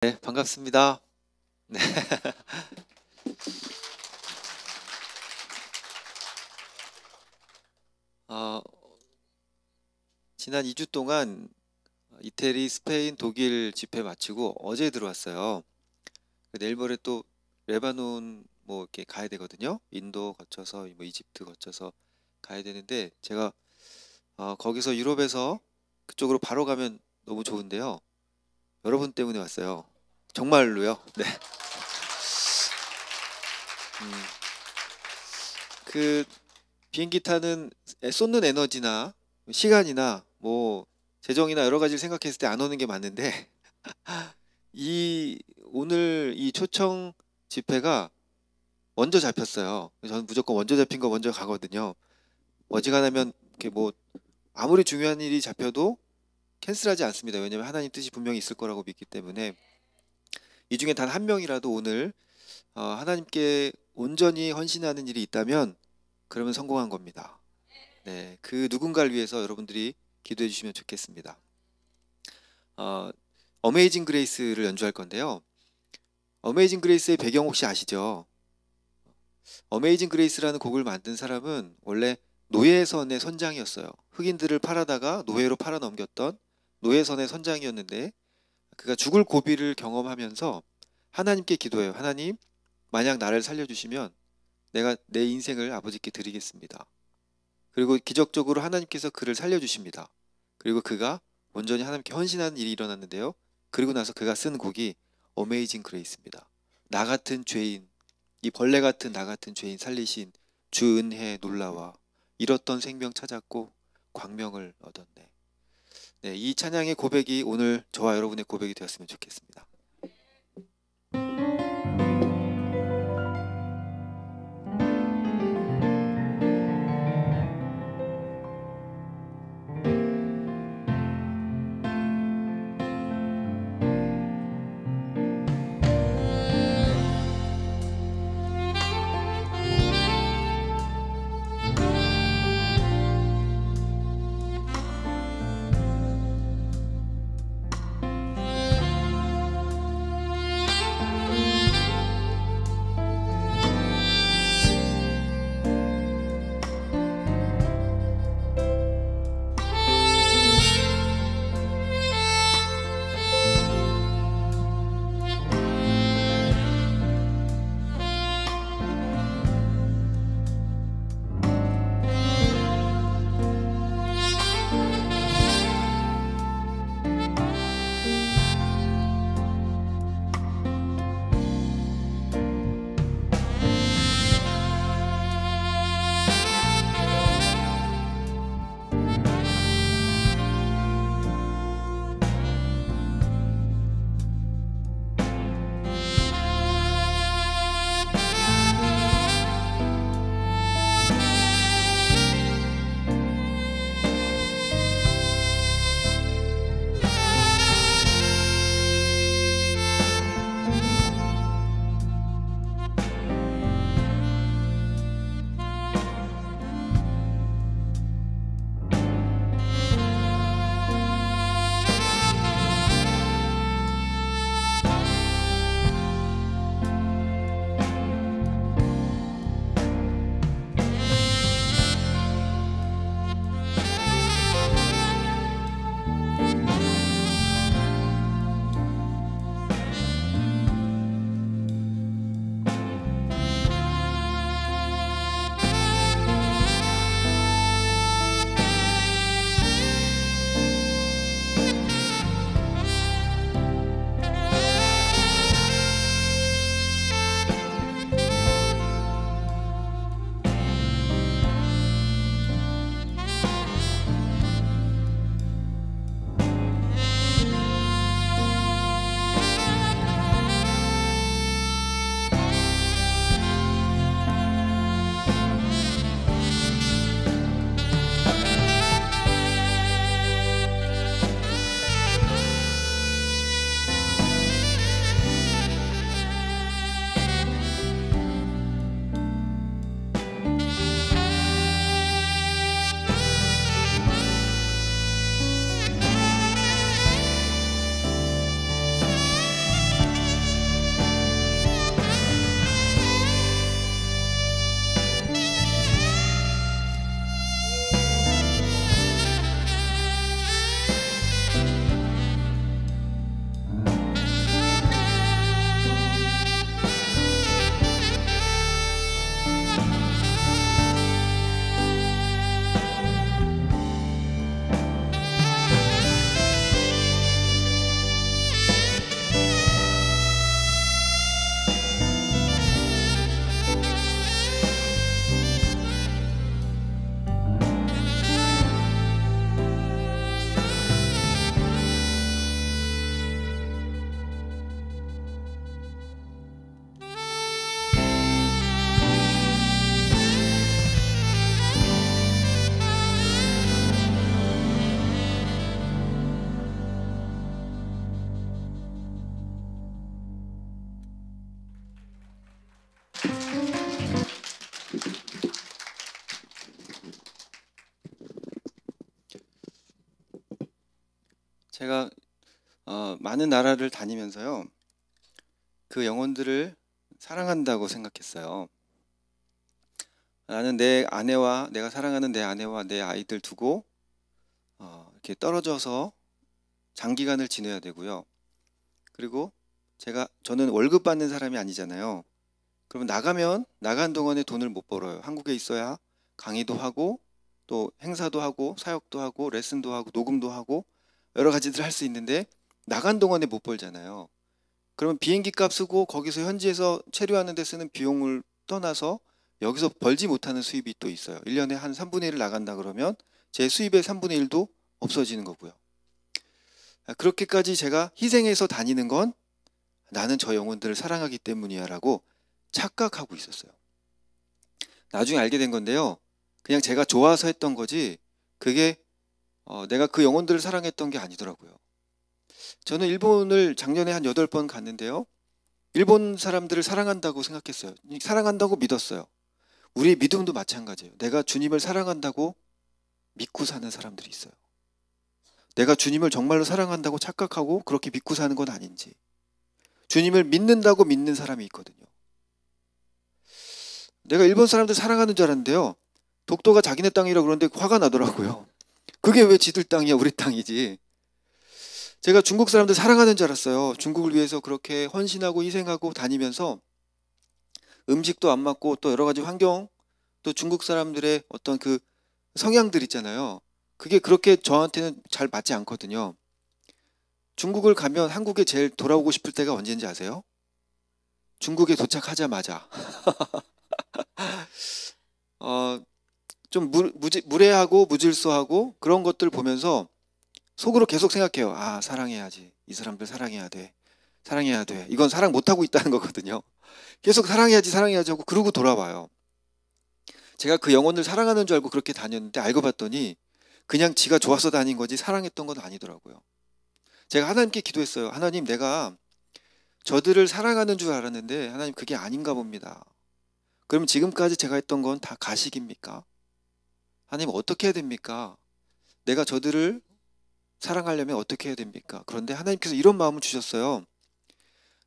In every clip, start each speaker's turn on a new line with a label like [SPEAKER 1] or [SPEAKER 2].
[SPEAKER 1] 네, 반갑습니다. 네. 어, 지난 2주 동안 이태리, 스페인, 독일 집회 마치고 어제 들어왔어요. 내일 모레 또 레바논 뭐 이렇게 가야 되거든요. 인도 거쳐서 뭐 이집트 거쳐서 가야 되는데 제가 거기서 유럽에서 그쪽으로 바로 가면 너무 좋은데요. 여러분 때문에 왔어요. 정말로요. 네. 음, 그 비행기 타는 쏟는 에너지나 시간이나 뭐 재정이나 여러 가지를 생각했을 때 안 오는 게 맞는데 이 오늘 이 초청 집회가 먼저 잡혔어요. 저는 무조건 먼저 잡힌 거 먼저 가거든요. 어지간하면 이렇게 뭐 아무리 중요한 일이 잡혀도 캔슬하지 않습니다. 왜냐면 하나님 뜻이 분명히 있을 거라고 믿기 때문에 이 중에 단 한 명이라도 오늘 하나님께 온전히 헌신하는 일이 있다면 그러면 성공한 겁니다. 네, 그 누군가를 위해서 여러분들이 기도해 주시면 좋겠습니다. 어, 어메이징 그레이스를 연주할 건데요. 어메이징 그레이스의 배경 혹시 아시죠? 어메이징 그레이스라는 곡을 만든 사람은 원래 노예선의 선장이었어요. 흑인들을 팔아다가 노예로 팔아넘겼던 노예선의 선장이었는데 그가 죽을 고비를 경험하면서 하나님께 기도해요. 하나님, 만약 나를 살려주시면 내가 내 인생을 아버지께 드리겠습니다. 그리고 기적적으로 하나님께서 그를 살려주십니다. 그리고 그가 온전히 하나님께 헌신하는 일이 일어났는데요. 그리고 나서 그가 쓴 곡이 어메이징 그레이스입니다. 나 같은 죄인, 이 벌레 같은 나 같은 죄인 살리신 주 은혜 놀라와 잃었던 생명 찾았고 광명을 얻었네. 네, 이 찬양의 고백이 오늘 저와 여러분의 고백이 되었으면 좋겠습니다.
[SPEAKER 2] 제가 많은 나라를 다니면서요, 그 영혼들을 사랑한다고 생각했어요. 나는 내가 사랑하는 내 아내와 내 아이들 두고 이렇게 떨어져서 장기간을 지내야 되고요. 그리고 저는 월급 받는 사람이 아니잖아요. 그러면 나간 동안에 돈을 못 벌어요. 한국에 있어야 강의도 하고 또 행사도 하고 사역도 하고 레슨도 하고 녹음도 하고 여러 가지들 할 수 있는데 나간 동안에 못 벌잖아요. 그러면 비행기 값 쓰고 거기서 현지에서 체류하는 데 쓰는 비용을 떠나서 여기서 벌지 못하는 수입이 또 있어요. 1년에 한 3분의 1을 나간다 그러면 제 수입의 3분의 1도 없어지는 거고요. 그렇게까지 제가 희생해서 다니는 건 나는 저 영혼들을 사랑하기 때문이야 라고 착각하고 있었어요. 나중에 알게 된 건데요. 그냥 제가 좋아서 했던 거지 그게 내가 그 영혼들을 사랑했던 게 아니더라고요. 저는 일본을 작년에 한 8번 갔는데요. 일본 사람들을 사랑한다고 생각했어요. 사랑한다고 믿었어요. 우리의 믿음도 마찬가지예요. 내가 주님을 사랑한다고 믿고 사는 사람들이 있어요. 내가 주님을 정말로 사랑한다고 착각하고 그렇게 믿고 사는 건 아닌지. 주님을 믿는다고 믿는 사람이 있거든요. 내가 일본 사람들 사랑하는 줄 알았는데요. 독도가 자기네 땅이라고 그러는데 화가 나더라고요. 그게 왜 지들 땅이야, 우리 땅이지. 제가 중국 사람들 사랑하는 줄 알았어요. 중국을 위해서 그렇게 헌신하고 희생하고 다니면서 음식도 안 맞고 또 여러 가지 환경, 또 중국 사람들의 어떤 그 성향들 있잖아요. 그게 그렇게 저한테는 잘 맞지 않거든요. 중국을 가면 한국에 제일 돌아오고 싶을 때가 언제인지 아세요? 중국에 도착하자마자. 좀 무례하고 무질서하고 그런 것들 보면서 속으로 계속 생각해요. 아, 사랑해야지. 이 사람들 사랑해야 돼. 사랑해야 돼. 이건 사랑 못하고 있다는 거거든요. 계속 사랑해야지 사랑해야지 하고 그러고 돌아와요. 제가 그 영혼을 사랑하는 줄 알고 그렇게 다녔는데 알고 봤더니 그냥 지가 좋아서 다닌 거지 사랑했던 건 아니더라고요. 제가 하나님께 기도했어요. 하나님, 내가 저들을 사랑하는 줄 알았는데 하나님 그게 아닌가 봅니다. 그럼 지금까지 제가 했던 건 다 가식입니까? 하나님 어떻게 해야 됩니까? 내가 저들을 사랑하려면 어떻게 해야 됩니까? 그런데 하나님께서 이런 마음을 주셨어요.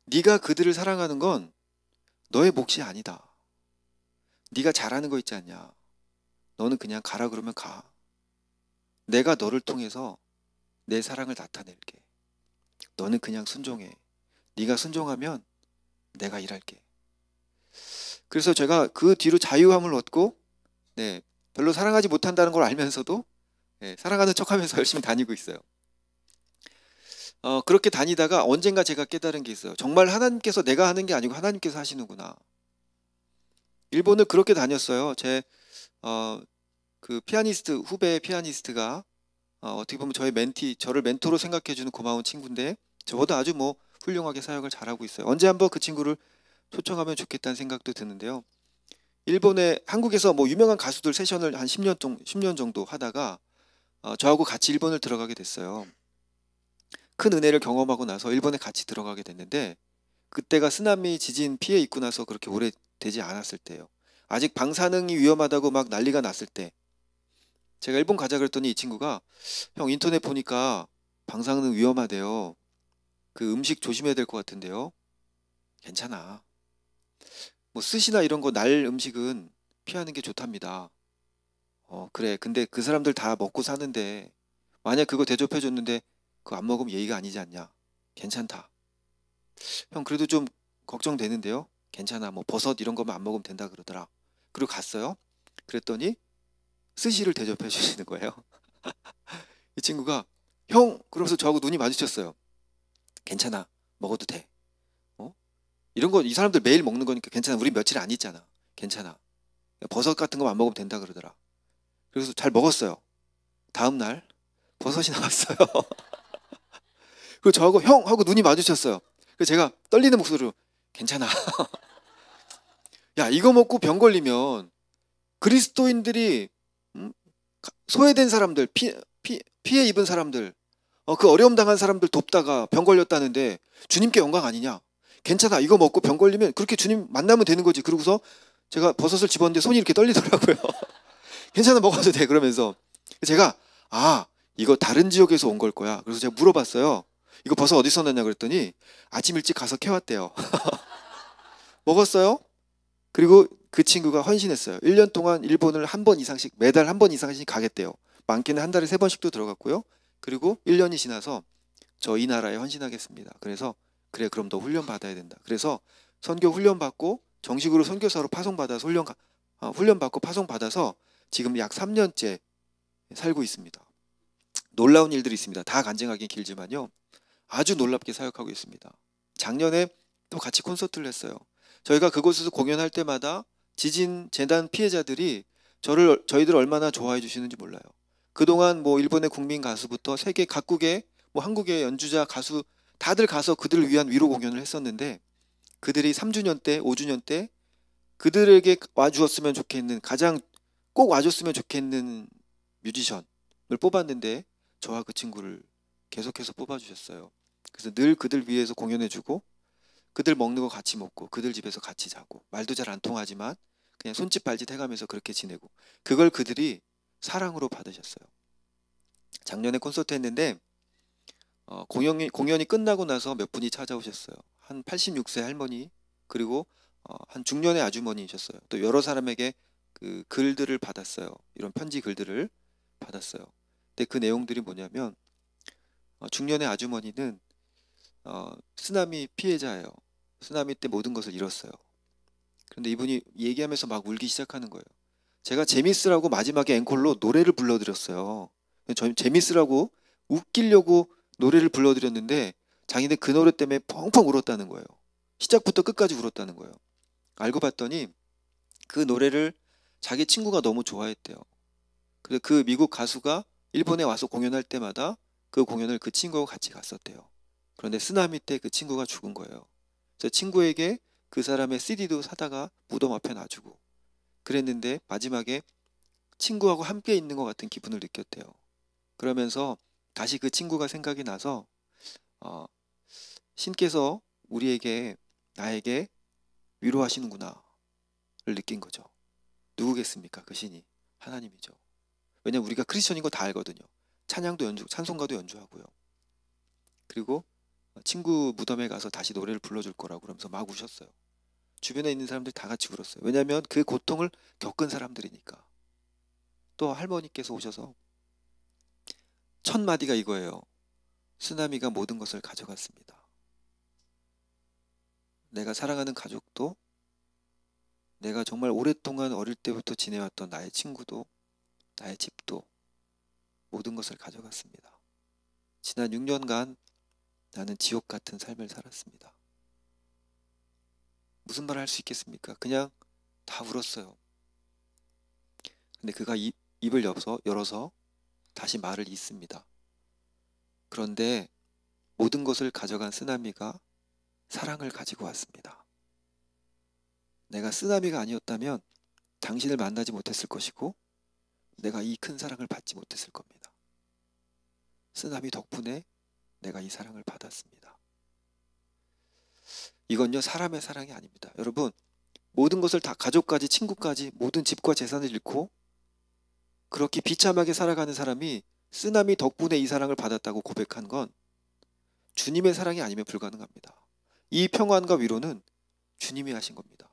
[SPEAKER 2] 네가 그들을 사랑하는 건 너의 몫이 아니다. 네가 잘하는 거 있지 않냐. 너는 그냥 가라 그러면 가. 내가 너를 통해서 내 사랑을 나타낼게. 너는 그냥 순종해. 네가 순종하면 내가 일할게. 그래서 제가 그 뒤로 자유함을 얻고 별로 사랑하지 못한다는 걸 알면서도 사랑하는 척하면서 열심히 다니고 있어요. 그렇게 다니다가 언젠가 제가 깨달은 게 있어요. 정말 하나님께서 내가 하는 게 아니고 하나님께서 하시는구나. 일본을 그렇게 다녔어요. 그 후배 피아니스트가 어떻게 보면 저를 멘토로 생각해주는 고마운 친구인데 저보다 아주 훌륭하게 사역을 잘하고 있어요. 언제 한번 그 친구를 초청하면 좋겠다는 생각도 드는데요. 한국에서 유명한 가수들 세션을 한 10년 정도 하다가 저하고 같이 일본을 들어가게 됐어요. 큰 은혜를 경험하고 나서 일본에 같이 들어가게 됐는데 그때가 쓰나미 지진 피해 입고 나서 그렇게 오래 되지 않았을 때예요. 아직 방사능이 위험하다고 막 난리가 났을 때 제가 일본 가자 그랬더니 이 친구가 형 인터넷 보니까 방사능 위험하대요. 그 음식 조심해야 될 것 같은데요. 괜찮아. 스시나 이런 거 날 음식은 피하는 게 좋답니다. 그래. 근데 그 사람들 다 먹고 사는데 만약 그거 대접해 줬는데 그거 안 먹으면 예의가 아니지 않냐. 괜찮다. 형 그래도 좀 걱정되는데요. 괜찮아. 버섯 이런 거만 안 먹으면 된다 그러더라. 그리고 갔어요. 그랬더니 스시를 대접해 주시는 거예요. 이 친구가 형 그러면서 저하고 눈이 마주쳤어요. 괜찮아. 먹어도 돼. 이런 거 이 사람들 매일 먹는 거니까 괜찮아. 우리 며칠 안 있잖아. 괜찮아. 버섯 같은 거 안 먹으면 된다 그러더라. 그래서 잘 먹었어요. 다음 날 버섯이 나왔어요. 그리고 저하고 형 하고 눈이 마주쳤어요. 그래서 제가 떨리는 목소리로 괜찮아. 야, 이거 먹고 병 걸리면 그리스도인들이 소외된 사람들, 피해 입은 사람들, 그 어려움 당한 사람들 돕다가 병 걸렸다는데 주님께 영광 아니냐? 괜찮아. 이거 먹고 병 걸리면 그렇게 주님 만나면 되는 거지. 그러고서 제가 버섯을 집었는데 손이 이렇게 떨리더라고요. 괜찮아. 먹어도 돼. 그러면서 제가
[SPEAKER 1] 이거 다른 지역에서 온 걸 거야. 그래서 제가 물어봤어요. 이거 버섯 어디서 났냐 그랬더니 아침 일찍 가서 캐왔대요. 먹었어요. 그리고 그 친구가 헌신했어요. 1년 동안 일본을 한 번 이상씩, 매달 한 번 이상씩 가겠대요. 많게는 한 달에 3번씩도 들어갔고요. 그리고 1년이 지나서 저 이 나라에 헌신하겠습니다. 그래서 그래, 그럼 너 훈련 받아야 된다. 그래서 선교 훈련 받고 정식으로 선교사로 파송받아서 훈련 받고 파송받아서 지금 약 3년째 살고 있습니다. 놀라운 일들이 있습니다. 다 간증하기 길지만요. 아주 놀랍게 사역하고 있습니다. 작년에 또 같이 콘서트를 했어요. 저희가 그곳에서 공연할 때마다 지진 재난 피해자들이 저희들 얼마나 좋아해 주시는지 몰라요. 그동안 뭐 일본의 국민 가수부터 세계 각국의 뭐 한국의 연주자 가수 다들 가서 그들을 위한 위로 공연을 했었는데, 그들이 3주년 때 5주년 때 그들에게 와주었으면 좋겠는, 가장 꼭 와줬으면 좋겠는 뮤지션을 뽑았는데 저와 그 친구를 계속해서 뽑아주셨어요. 그래서 늘 그들 위해서 공연해주고 그들 먹는 거 같이 먹고 그들 집에서 같이 자고, 말도 잘 안 통하지만 그냥 손짓 발짓 해가면서 그렇게 지내고, 그걸 그들이 사랑으로 받으셨어요. 작년에 콘서트 했는데 공연이 끝나고 나서 몇 분이 찾아오셨어요. 한 86세 할머니, 그리고 한 중년의 아주머니이셨어요. 또 여러 사람에게 그 글들을 받았어요. 이런 편지 글들을 받았어요. 근데 그 내용들이 뭐냐면 중년의 아주머니는 쓰나미 피해자예요. 쓰나미 때 모든 것을 잃었어요. 그런데 이분이 얘기하면서 막 울기 시작하는 거예요. 제가 재밌으라고 마지막에 앵콜로 노래를 불러드렸어요. 재밌으라고, 웃기려고 노래를 불러드렸는데 자기는 그 노래 때문에 펑펑 울었다는 거예요. 시작부터 끝까지 울었다는 거예요. 알고 봤더니 그 노래를 자기 친구가 너무 좋아했대요. 그래서 그 미국 가수가 일본에 와서 공연할 때마다 그 공연을 그 친구하고 같이 갔었대요. 그런데 쓰나미 때 그 친구가 죽은 거예요. 그래서 친구에게 그 사람의 CD도 사다가 무덤 앞에 놔주고 그랬는데 마지막에 친구하고 함께 있는 것 같은 기분을 느꼈대요. 그러면서 다시 그 친구가 생각이 나서 신께서 나에게 위로하시는구나를 느낀 거죠. 누구겠습니까? 그 신이 하나님이죠. 왜냐면 우리가 크리스천인 거 다 알거든요. 찬양도 연주, 찬송가도 연주하고요. 그리고 친구 무덤에 가서 다시 노래를 불러줄 거라고 그러면서 막 우셨어요. 주변에 있는 사람들이 다 같이 울었어요. 왜냐하면 그 고통을 겪은 사람들이니까. 또 할머니께서 오셔서 첫 마디가 이거예요. 쓰나미가 모든 것을 가져갔습니다. 내가 사랑하는 가족도, 내가 정말 오랫동안 어릴 때부터 지내왔던 나의 친구도, 나의 집도 모든 것을 가져갔습니다. 지난 6년간 나는 지옥 같은 삶을 살았습니다. 무슨 말을 할 수 있겠습니까? 그냥 다 울었어요. 근데 그가 입을 열어서 다시 말을 잇습니다. 그런데 모든 것을 가져간 쓰나미가 사랑을 가지고 왔습니다. 내가 쓰나미가 아니었다면 당신을 만나지 못했을 것이고 내가 이 큰 사랑을 받지 못했을 겁니다. 쓰나미 덕분에 내가 이 사랑을 받았습니다. 이건요, 사람의 사랑이 아닙니다. 여러분, 모든 것을 다, 가족까지 친구까지 모든 집과 재산을 잃고 그렇게 비참하게 살아가는 사람이 쓰나미 덕분에 이 사랑을 받았다고 고백한 건 주님의 사랑이 아니면 불가능합니다. 이 평안과 위로는 주님이 하신 겁니다.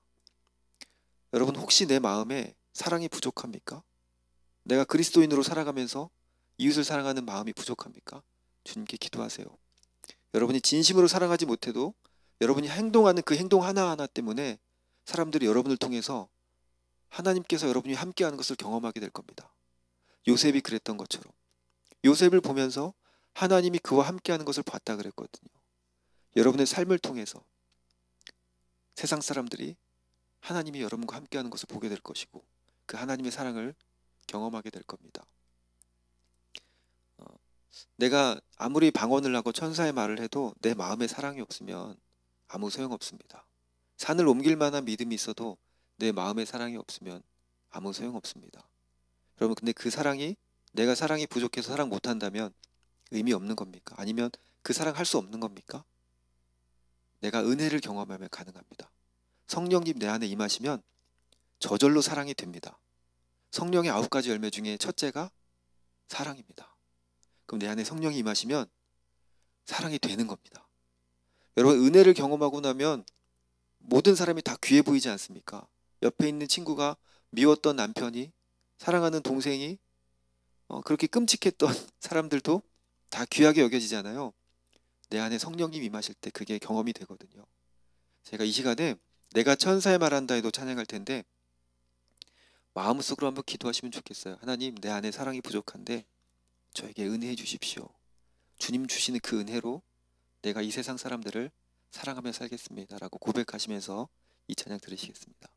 [SPEAKER 1] 여러분, 혹시 내 마음에 사랑이 부족합니까? 내가 그리스도인으로 살아가면서 이웃을 사랑하는 마음이 부족합니까? 주님께 기도하세요. 여러분이 진심으로 사랑하지 못해도 여러분이 행동하는 그 행동 하나하나 때문에 사람들이 여러분을 통해서 하나님께서 여러분이 함께하는 것을 경험하게 될 겁니다. 요셉이 그랬던 것처럼 요셉을 보면서 하나님이 그와 함께하는 것을 봤다 그랬거든요. 여러분의 삶을 통해서 세상 사람들이 하나님이 여러분과 함께하는 것을 보게 될 것이고 그 하나님의 사랑을 경험하게 될 겁니다. 내가 아무리 방언을 하고 천사의 말을 해도 내 마음에 사랑이 없으면 아무 소용없습니다. 산을 옮길 만한 믿음이 있어도 내 마음에 사랑이 없으면 아무 소용없습니다. 여러분, 근데 그 사랑이, 내가 사랑이 부족해서 사랑 못한다면 의미 없는 겁니까? 아니면 그 사랑 할 수 없는 겁니까? 내가 은혜를 경험하면 가능합니다. 성령님 내 안에 임하시면 저절로 사랑이 됩니다. 성령의 9가지 열매 중에 첫째가 사랑입니다. 그럼 내 안에 성령이 임하시면 사랑이 되는 겁니다. 여러분, 은혜를 경험하고 나면 모든 사람이 다 귀해 보이지 않습니까? 옆에 있는 친구가 미웠던 남편이, 사랑하는 동생이, 그렇게 끔찍했던 사람들도 다 귀하게 여겨지잖아요. 내 안에 성령님 임하실 때 그게 경험이 되거든요. 제가 이 시간에 내가 천사의 말한다 해도 찬양할 텐데 마음속으로 한번 기도하시면 좋겠어요. 하나님, 내 안에 사랑이 부족한데 저에게 은혜해 주십시오. 주님 주시는 그 은혜로 내가 이 세상 사람들을 사랑하며 살겠습니다 라고 고백하시면서 이 찬양 들으시겠습니다.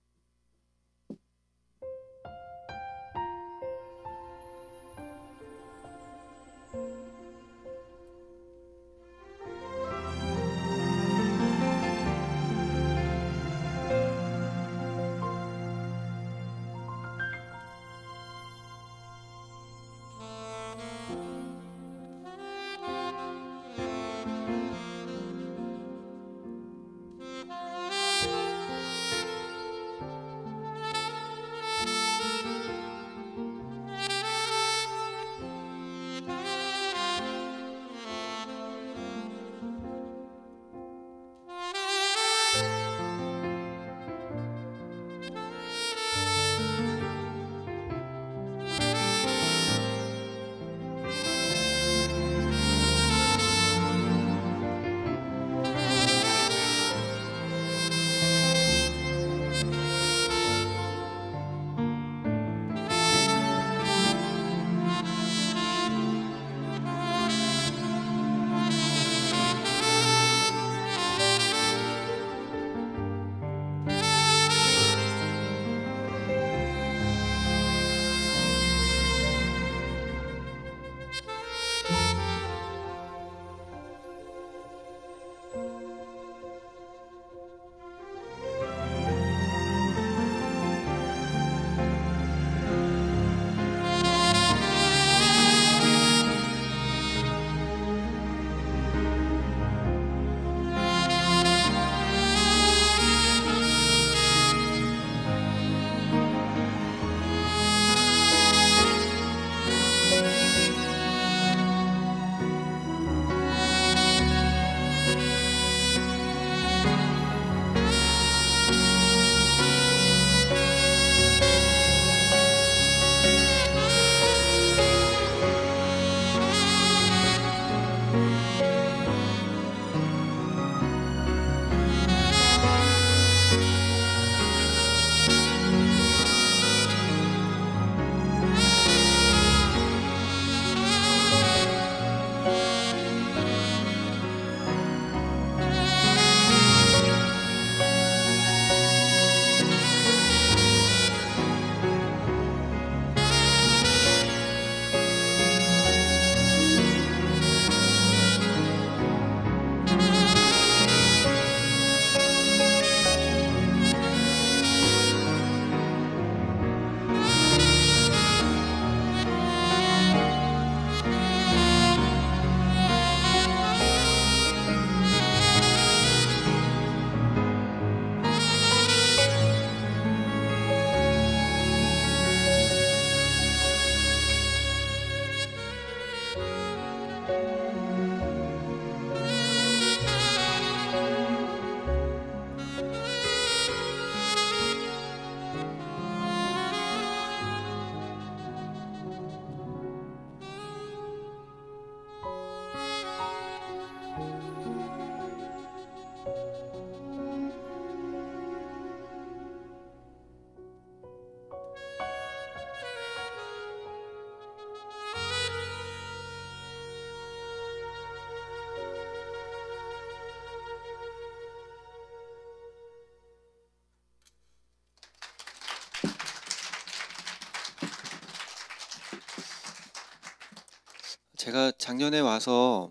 [SPEAKER 1] 제가 작년에 와서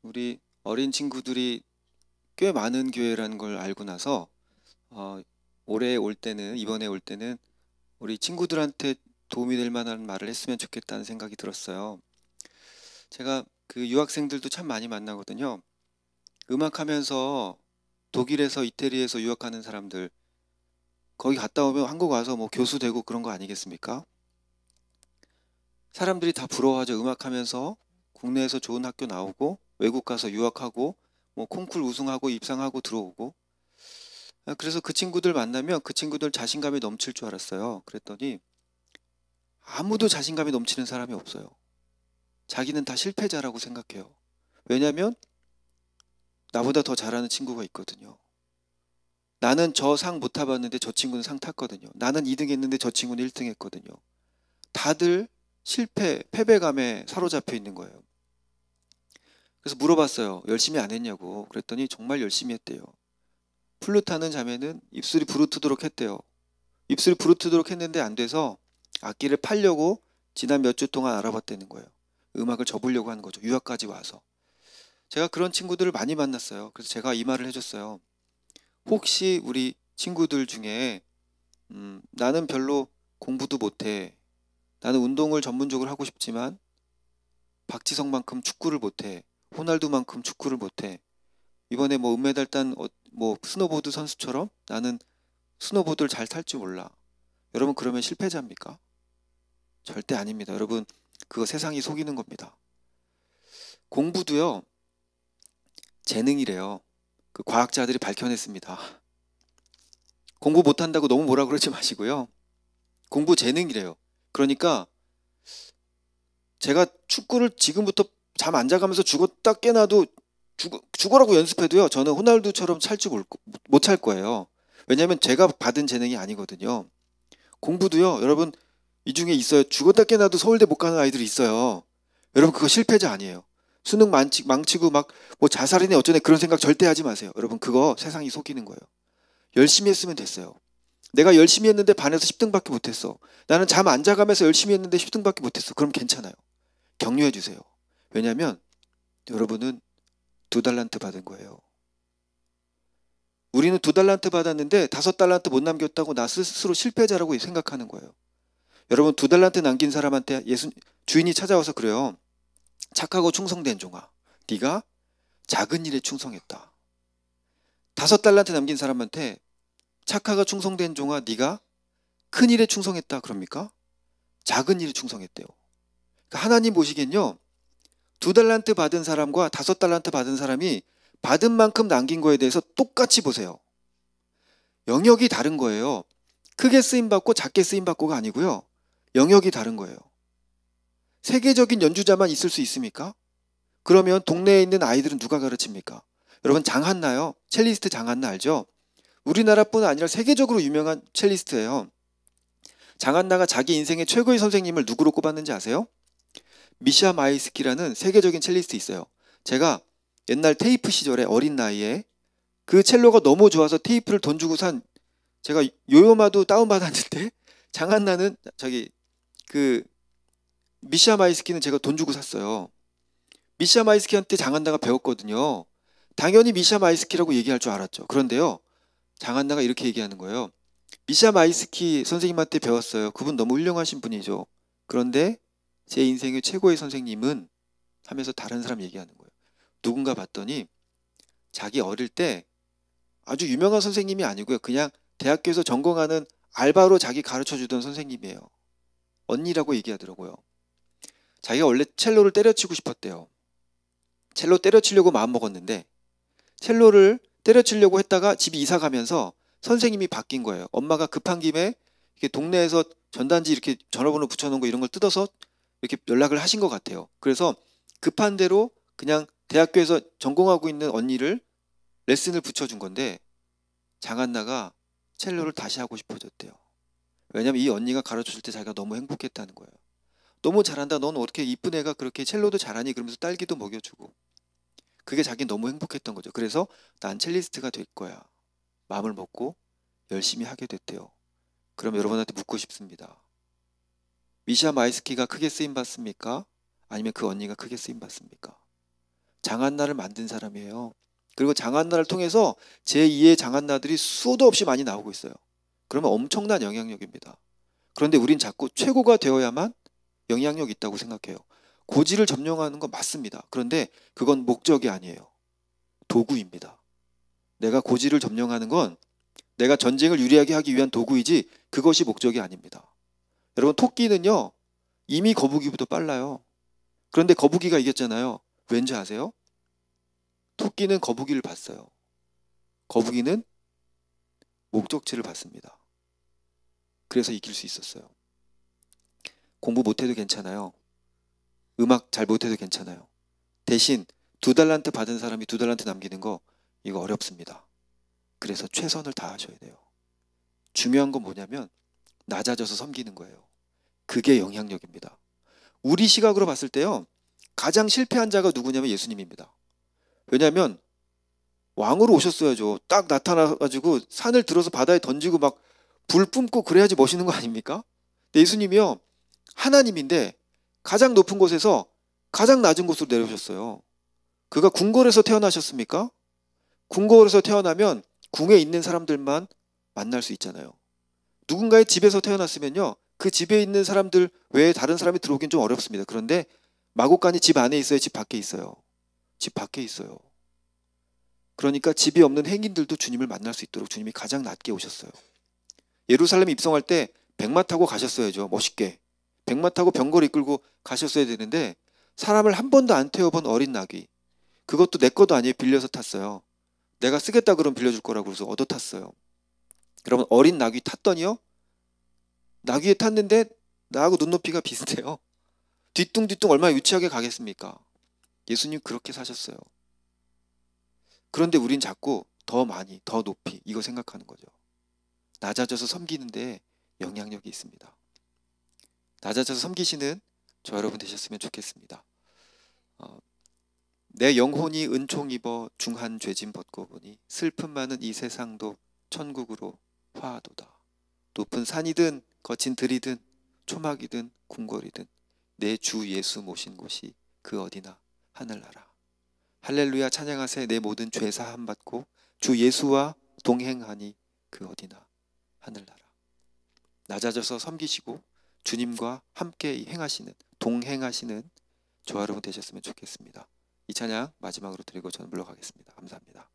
[SPEAKER 1] 우리 어린 친구들이 꽤 많은 교회라는 걸 알고 나서 올해 올 때는, 이번에 올 때는 우리 친구들한테 도움이 될 만한 말을 했으면 좋겠다는 생각이 들었어요. 제가 그 유학생들도 참 많이 만나거든요. 음악하면서 독일에서, 이태리에서 유학하는 사람들, 거기 갔다 오면 한국 와서 뭐 교수 되고 그런 거 아니겠습니까? 사람들이 다 부러워하죠. 음악하면서
[SPEAKER 2] 국내에서 좋은 학교 나오고 외국 가서 유학하고 뭐 콩쿨 우승하고 입상하고 들어오고. 그래서 그 친구들 만나면 그 친구들 자신감이 넘칠 줄 알았어요. 그랬더니 아무도 자신감이 넘치는 사람이 없어요. 자기는 다 실패자라고 생각해요. 왜냐하면 나보다 더 잘하는 친구가 있거든요. 나는 저 상 못 타봤는데 저 친구는 상 탔거든요. 나는 2등 했는데 저 친구는 1등 했거든요. 다들 실패, 패배감에 사로잡혀 있는 거예요. 그래서 물어봤어요. 열심히 안 했냐고. 그랬더니 정말 열심히 했대요. 플루트하는 자매는 입술이 부르트도록 했대요. 입술이 부르트도록 했는데 안 돼서 악기를 팔려고 지난 몇 주 동안 알아봤다는 거예요. 음악을 접으려고 하는 거죠. 유학까지 와서. 제가 그런 친구들을 많이 만났어요. 그래서 제가 이 말을 해줬어요. 혹시 우리 친구들 중에 나는 별로 공부도 못해. 나는 운동을 전문적으로 하고 싶지만 박지성만큼 축구를 못해. 호날두만큼 축구를 못해. 이번에 뭐 은메달 딴 뭐 스노보드 선수처럼 나는 스노보드를 잘 탈 줄 몰라. 여러분 그러면 실패자입니까? 절대 아닙니다. 여러분 그거 세상이 속이는 겁니다. 공부도요. 재능이래요. 그 과학자들이 밝혀냈습니다. 공부 못한다고 너무 뭐라 그러지 마시고요. 공부 재능이래요. 그러니까 제가 축구를 지금부터 잠 안 자가면서 죽었다 깨나도 죽어라고 연습해도요. 저는 호날두처럼 못 찰 거예요. 왜냐하면 제가 받은 재능이 아니거든요. 공부도요. 여러분 이 중에 있어요. 죽었다 깨나도 서울대 못 가는 아이들이 있어요. 여러분 그거 실패자 아니에요. 수능 망치고 막 뭐 자살이네 어쩌네 그런 생각 절대 하지 마세요. 여러분 그거 세상이 속이는 거예요. 열심히 했으면 됐어요. 내가 열심히 했는데 반에서 10등밖에 못했어. 나는 잠 안 자가면서 열심히 했는데 10등밖에 못했어. 그럼 괜찮아요. 격려해 주세요. 왜냐하면 여러분은 2달란트 받은 거예요. 우리는 2달란트 받았는데 5달란트 못 남겼다고 나 스스로 실패자라고 생각하는 거예요. 여러분 2달란트 남긴 사람한테 주인이 찾아와서 그래요. 착하고 충성된 종아, 네가 작은 일에 충성했다. 5달란트 남긴 사람한테 착하고 충성된 종아, 네가 큰 일에 충성했다. 그럽니까? 작은 일에 충성했대요. 그러니까 하나님 보시기엔요. 2달란트 받은 사람과 5달란트 받은 사람이 받은 만큼 남긴 거에 대해서 똑같이 보세요. 영역이 다른 거예요. 크게 쓰임받고 작게 쓰임받고가 아니고요. 영역이 다른 거예요. 세계적인 연주자만 있을 수 있습니까? 그러면 동네에 있는 아이들은 누가 가르칩니까? 여러분 장한나요? 첼리스트 장한나 알죠? 우리나라뿐 아니라 세계적으로 유명한 첼리스트예요. 장한나가 자기 인생의 최고의 선생님을 누구로 꼽았는지 아세요? 미샤 마이스키라는 세계적인 첼리스트 있어요. 제가 옛날 테이프 시절에 어린 나이에 그 첼로가 너무 좋아서 테이프를 돈 주고 산 제가 요요마도 다운받았는데 장한나는 그 미샤 마이스키는 제가 돈 주고 샀어요. 미샤 마이스키한테 장한나가 배웠거든요. 당연히 미샤 마이스키라고 얘기할 줄 알았죠. 그런데요. 장한나가 이렇게 얘기하는 거예요. 미샤 마이스키 선생님한테 배웠어요. 그분 너무 훌륭하신 분이죠. 그런데 제 인생의 최고의 선생님은 하면서 다른 사람 얘기하는 거예요. 누군가 봤더니 자기 어릴 때 아주 유명한 선생님이 아니고요. 그냥 대학교에서 전공하는 알바로 자기 가르쳐주던 선생님이에요. 언니라고 얘기하더라고요. 자기가 원래 첼로를 때려치고 싶었대요. 첼로 때려치려고 마음먹었는데 첼로를 때려치려고 했다가 집이 이사 가면서 선생님이 바뀐 거예요. 엄마가 급한 김에 이렇게 동네에서 전단지 이렇게 전화번호 붙여놓은 거 이런 걸 뜯어서 이렇게 연락을 하신 것 같아요. 그래서 급한 대로 그냥 대학교에서 전공하고 있는 언니를 레슨을 붙여준 건데 장한나가 첼로를 다시 하고 싶어졌대요. 왜냐면 이 언니가 가르쳐줄 때 자기가 너무 행복했다는 거예요. 너무 잘한다. 넌 어떻게 이쁜 애가 그렇게 첼로도 잘하니? 그러면서 딸기도 먹여주고. 그게 자기 너무 행복했던 거죠. 그래서 난 첼리스트가 될 거야. 마음을 먹고 열심히 하게 됐대요. 그럼 여러분한테 묻고 싶습니다. 미샤 마이스키가 크게 쓰임받습니까? 아니면 그 언니가 크게 쓰임받습니까? 장한나를 만든 사람이에요. 그리고 장한나를 통해서 제2의 장한나들이 수도 없이 많이 나오고 있어요. 그러면 엄청난 영향력입니다. 그런데 우린 자꾸 최고가 되어야만 영향력이 있다고 생각해요. 고지를 점령하는 건 맞습니다. 그런데 그건 목적이 아니에요. 도구입니다. 내가 고지를 점령하는 건 내가 전쟁을 유리하게 하기 위한 도구이지 그것이 목적이 아닙니다. 여러분 토끼는요. 이미 거북이보다 빨라요.
[SPEAKER 1] 그런데 거북이가 이겼잖아요. 왠지 아세요? 토끼는 거북이를 봤어요. 거북이는 목적지를 봤습니다. 그래서 이길 수 있었어요. 공부 못해도 괜찮아요. 음악 잘 못해도 괜찮아요. 대신 2달란트 받은 사람이 2달란트 남기는 거 이거 어렵습니다. 그래서 최선을 다하셔야 돼요. 중요한 건 뭐냐면 낮아져서 섬기는 거예요. 그게 영향력입니다. 우리 시각으로 봤을 때요. 가장 실패한 자가 누구냐면 예수님입니다. 왜냐하면 왕으로 오셨어야죠. 딱 나타나가지고 산을 들어서 바다에 던지고 막 불 뿜고 그래야지 멋있는 거 아닙니까? 근데 예수님이요. 하나님인데 가장 높은 곳에서 가장 낮은 곳으로 내려오셨어요. 그가 궁궐에서 태어나셨습니까? 궁궐에서 태어나면 궁에 있는 사람들만 만날 수 있잖아요. 누군가의 집에서 태어났으면요. 그 집에 있는 사람들 외에 다른 사람이 들어오긴 좀 어렵습니다. 그런데 마곡간이 집 안에 있어요? 집 밖에 있어요? 집 밖에 있어요. 그러니까 집이 없는 행인들도 주님을 만날 수 있도록 주님이 가장 낮게 오셨어요. 예루살렘 입성할 때 백마 타고 가셨어야죠. 멋있게. 백마 타고 병거를 이끌고 가셨어야 되는데 사람을 한 번도 안 태워본 어린 나귀. 그것도 내 것도 아니에요. 빌려서 탔어요. 내가 쓰겠다 그러면 빌려줄 거라고 그래서 얻어 탔어요. 여러분 어린 나귀 탔더니요. 나귀에 탔는데 나하고 눈높이가 비슷해요. 뒤뚱뒤뚱 얼마나 유치하게 가겠습니까? 예수님 그렇게 사셨어요. 그런데 우린 자꾸 더 많이, 더 높이 이거 생각하는 거죠. 낮아져서 섬기는데 영향력이 있습니다. 낮아져서 섬기시는 저 여러분 되셨으면 좋겠습니다. 내 영혼이 은총 입어 중한 죄짐 벗고 보니 슬픔 많은 이 세상도 천국으로 화하도다. 높은 산이든 거친 들이든 초막이든 궁궐이든 내 주 예수 모신 곳이 그 어디나 하늘나라. 할렐루야 찬양하세. 내 모든 죄 사함 받고 주 예수와 동행하니 그 어디나 하늘나라. 낮아져서 섬기시고 주님과 함께 행하시는 동행하시는 저와 여러분 되셨으면 좋겠습니다. 이 찬양 마지막으로 드리고 저는 물러가겠습니다. 감사합니다.